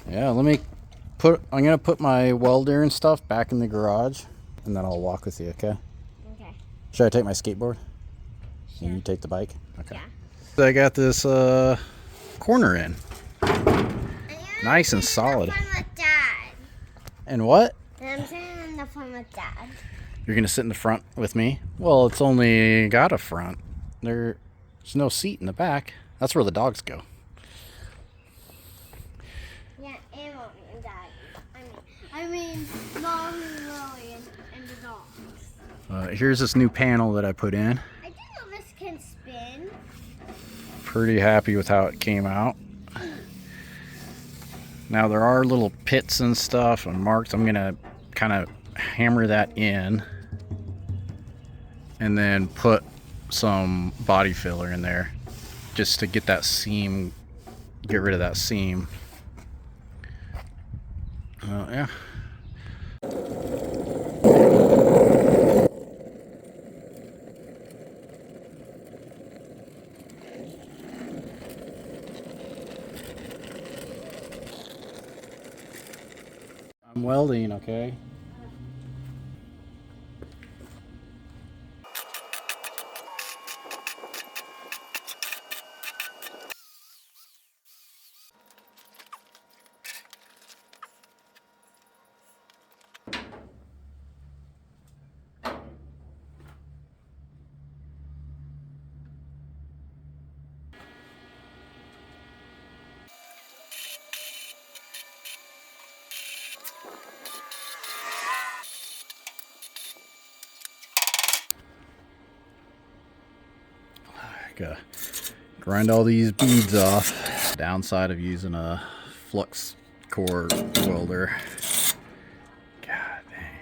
Yeah, I'm gonna put my welder and stuff back in the garage, and then I'll walk with you, okay? Okay. Should I take my skateboard? Sure. And you take the bike? Okay. Yeah. So I got this corner in. Nice and solid. And what? I'm sitting in the front with Dad. You're gonna sit in the front with me? Well, it's only got a front. There's no seat in the back. That's where the dogs go. Yeah, and Mommy and Daddy. I mean, Mommy, Lily, and the dogs. Here's this new panel that I put in. I didn't know this can spin. Pretty happy with how it came out. Now there are little pits and stuff and marks. I'm gonna kind of hammer that in and then put some body filler in there just to get that seam, get rid of that seam. Yeah. I'm welding, okay? Gotta grind all these beads off. Downside of using a flux core welder. God dang.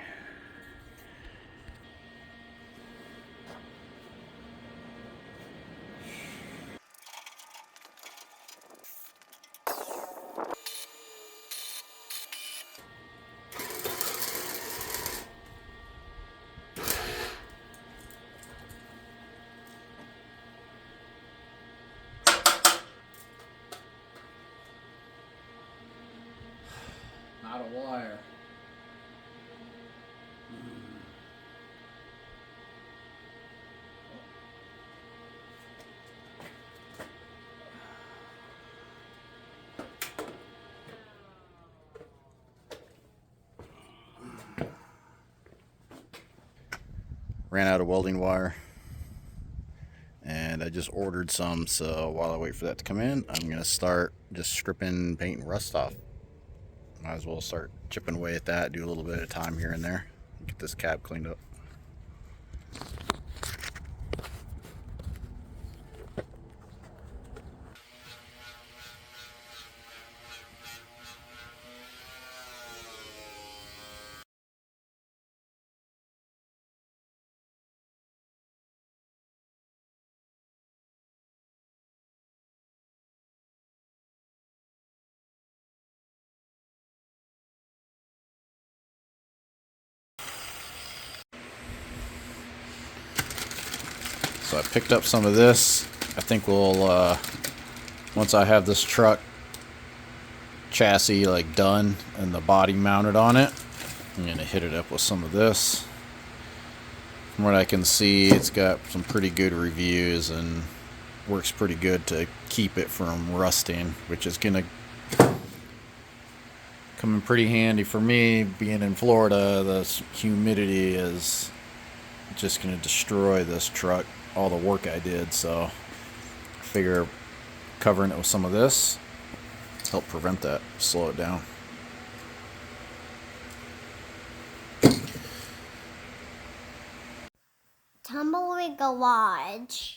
Not a wire. Ran out of welding wire and I just ordered some, so while I wait for that to come in, I'm gonna start just stripping paint and rust off. Might as well start chipping away at that, do a little bit at a time here and there, get this cab cleaned up. So I picked up some of this. I think we'll, once I have this truck chassis like done and the body mounted on it, I'm gonna hit it up with some of this. From what I can see, it's got some pretty good reviews and works pretty good to keep it from rusting, which is gonna come in pretty handy for me. Being in Florida, the humidity is just gonna destroy this truck, all the work I did, so I figure covering it with some of this help prevent that, slow it down. Tumbleweed Garage.